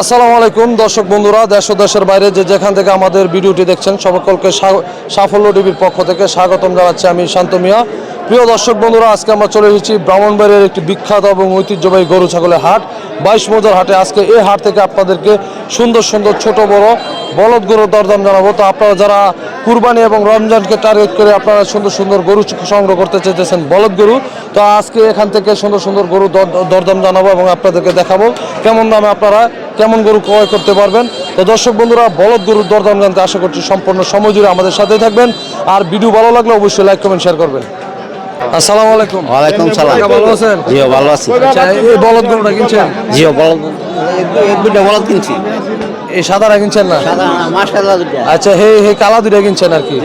আসসালামু আলাইকুম দর্শক বন্ধুরা, দেশ ও দেশের বাইরে যে যেখান থেকে আমাদের ভিডিওটি দেখছেন সকলকে সাফল্য টিভির পক্ষ থেকে স্বাগতম জানাচ্ছি আমি শান্ত মিয়া। প্রিয় দর্শক বন্ধুরা, আজকে আমরা চলে এসেছি ব্রাহ্মণবাড়িয়ার একটি বিখ্যাত এবং ঐতিহ্যবাহী গরু ছাগলের হাট 22 মৌজার হাটে। আজকে এই হাট থেকে আপনাদেরকে সুন্দর সুন্দর ছোট বড় বলদ গরুর দরদাম জানাবো। তো আপনারা যারা কুরবানি এবং রমজানকে টার্গেট করে আপনারা সুন্দর সুন্দর গরু সংগ্রহ করতে চাইতেছেন বলদ গরু, তো আজকে এখান থেকে সুন্দর সুন্দর গরু দরদাম জানাবো এবং আপনাদেরকে দেখাবো কেমন দামে আপনারা কেমন গরু ক্রয় করতে পারবেন। তো দর্শক বন্ধুরা, বলদ গরুর দরদাম জানতে আশা করছি সম্পূর্ণ সময় জুড়ে আমাদের সাথেই থাকবেন। আর ভিডিও ভালো লাগলে অবশ্যই লাইক কমেন্ট শেয়ার করবেন। আসসালামু আলাইকুম। ওয়ালাইকুম সালাম। ভালো আছেন? জি ভালো আছি। আচ্ছা, এই বলদ গরুটা কিনছেন? জি বলদ দুটো বলদ কিনছি। এই সাদাটা কিনছেন না? সাদা মাশাআল্লাহ দুটো। আচ্ছা, এই কালা দুটা কিনছেন আর কি?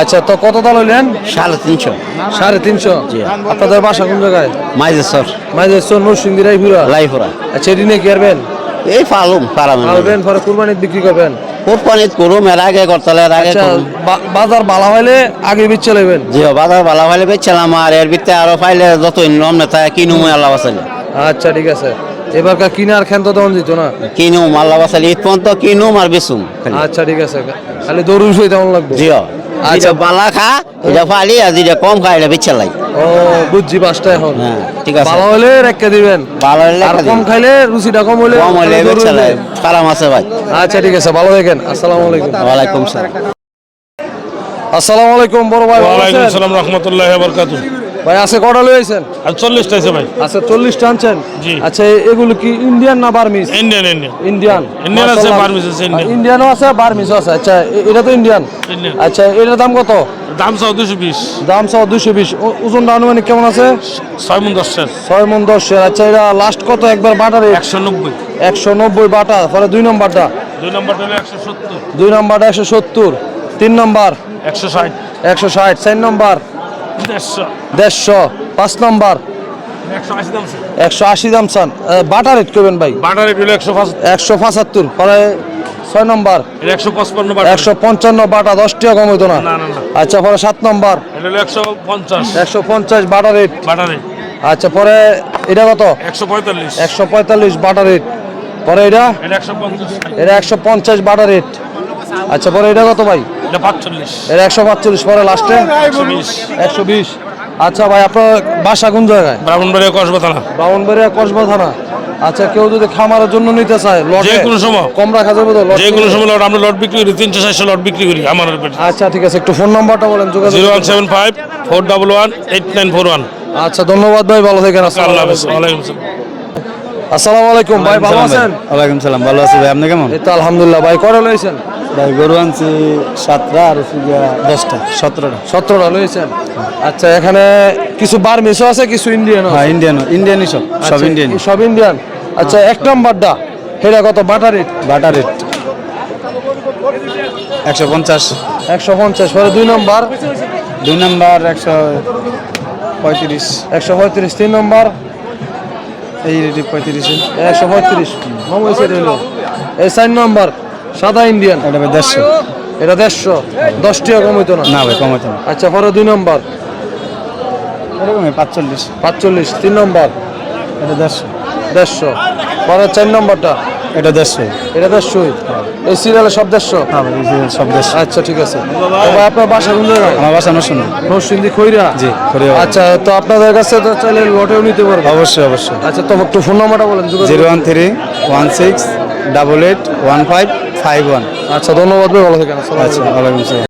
আচ্ছা, তো কত দাম হইলেন? 350। 350? জি। আপনাদের বাসা কোন জায়গায়? মাইজেশ্বর মাইজেশ্বর নরসিংদী রায়পুরা? লাইফরা। আচ্ছা, এটি নিয়ে কি করবেন? এই পারাম পারবেন, পরে কুরবানিতে বিক্রি করবেন? কোরবানিত করুম, এর আগে করতালে এর আগে আচ্ছা, করুম। বাজার ভালো হইলে আগে বিচ্ছে লইবেন? জি বাজার ভালো হইলে বেচলাম, আর এর ভিতরে আরো পাইলে যত ইনকাম নেতা কিনুম আল্লাহ বাসাইলে। আচ্ছা, ঠিক আছে। এবারকার কিনার খেন্ত তখন দিত না? কিনুম আল্লাহ বাসাইলে, ঈদ পর্যন্ত কিনুম আর বেচুম। আচ্ছা, ঠিক আছে। খালি দরুন সই তেমন লাগবে? জি। আচ্ছা বালা খা এটা ফালি, আর যেটা কম খা এটা বেচলাই। ও বুঝছি, পাঁচটা এখন। হ্যাঁ ঠিক আছে। ভালো হলে রেখে দিবেন, ভালো হইলে আর কম খাইলে রুচিটা কম হলে বেচলাই। খারাপ আছে ভাই। আচ্ছা, ঠিক আছে, ভালো থাকেন। আসসালামু আলাইকুম। ওয়ালাইকুম সালাম। আসসালামু আলাইকুম বড় ভাই। ওয়ালাইকুম আসসালাম রাহমাতুল্লাহি ওয়া বারাকাতুহু। ভাই আছে কটা লইছেন? আর 40টা আছে ভাই। আচ্ছা, 40টা আনছেন? জি। আচ্ছা, এগুলো কি ইন্ডিয়ান না বার্মিজ? ইন্ডিয়ান ইন্ডিয়ান আছে, বার্মিজ আছে, ইন্ডিয়ান। ইন্ডিয়ানও আছে, বার্মিজও আছে। আচ্ছা, এটা তো ইন্ডিয়ান। ইন্ডিয়ান। আচ্ছা, এটার দাম কত? দাম চাও 220। দাম সহ 220। ওজনটা আনুমানিক কেমন আছে? 6 মণ 10 এর। 6 মণ 10 এর। আচ্ছা, এটা লাস্ট কত একবার বাটারে? 190। 190 বাটা। পরে 2 নম্বরটা? 2 নম্বরটা হলো 170। 2 নম্বরটা 170। 3 নম্বর 160। 160। 4 নম্বর 150। 150। 5 নম্বর 180 দাম আছে। 180 দাম চান। বাটা রেট করবেন ভাই? বাটার রেট হলো 175। 175। পরে 6 নম্বর 155 বাটার। 155 বাটা, 10 টাকা কম হইতো না? না না না। আচ্ছা, পরে 7 নম্বর এটা হলো 150। 150 বাটা রেট। বাটার রেট আচ্ছা, পরে এটা কত? 145। 145 বাটা রেট। পরে এটা? এটা 150। এটা 150 বাটা রেট। আচ্ছা, পরে এটা কত ভাই? এটা 45। এটা 145। পরে লাস্টে 120। 120। আচ্ছা ভাই, আপনার বাসা কোন জায়গায়? ব্রাহ্মণবাড়িয়া কসবা থানা। ব্রাহ্মণবাড়িয়া কসবা থানা। আচ্ছা, কেউ যদি খামারের জন্য নিতে চায় লটে যে কোনো সময়। কম রাখা যাবে তো? যে কোনো সময় লট, আমরা লট বিক্রি করি, 300-400 লট বিক্রি করি আমার পেটে। আচ্ছা, ঠিক আছে। একটু ফোন নাম্বারটা বলেন, যোগাযোগ। 0175-411-8941। আচ্ছা, ধন্যবাদ ভাই, ভালো থাকেন। আল্লাহ হাফেজ। ওয়ালাইকুম আসসালাম। আসসালামু আলাইকুম ভাই, ভালো আছেন? ওয়ালাইকুম সালাম, ভালো আছি ভাই, আপনি কেমন? এই তো আলহামদুলিল্লাহ। ভাই কটা লইছেন? ভাই গরু আনছি 7টা আর 10টা, 17টা। 17টা লইছেন। আচ্ছা, এখানে কিছু বার্মিজও আছে, কিছু ইন্ডিয়ানও আছে? হ্যাঁ ইন্ডিয়ানই সব আচ্ছা, ইন্ডিয়ান। সব ইন্ডিয়ান। আচ্ছা, 1 নম্বরটা সেটা কত বাটা রেট? Butter rate 150। 150। পরে 2 নম্বর 2 নাম্বার 135। 135। 3 নম্বর এই রেটে 35। 135 কম হয়েছে রইল। এই 4 নম্বর সাদা ইন্ডিয়ান, এটা ভাই 150। এটা 150। 10 টাকা কম হইতো না? না ভাই কম হতো না, আচ্ছা, পরে 2 নম্বর এরকমই 45। 45। 3 নম্বর এটা 150। 150। পরে 4 নম্বরটা এটা 150। এটা 150। এই সিরিয়ালে সব 150? হ্যাঁ ভাই এই যে সব 150। আচ্ছা, ঠিক আছে। তো ভাই, আপনার বাসা কোন জায়গায়? আমার বাসা নরসিংদী। নরসিংদী খৈরা? জি খড়িয়া। আচ্ছা, তো আপনাদের কাছে তো চাইলে লটেও নিতে পারবো? অবশ্যই অবশ্যই। আচ্ছা, তো একটু ফোন নাম্বারটা বলেন, যোগাযোগ। 01316881551। আচ্ছা, ধন্যবাদ ভাই, ভালো থাকেন। আসসালামু আলাইকুম। আচ্ছা ওয়ালাইকুম আসসালাম।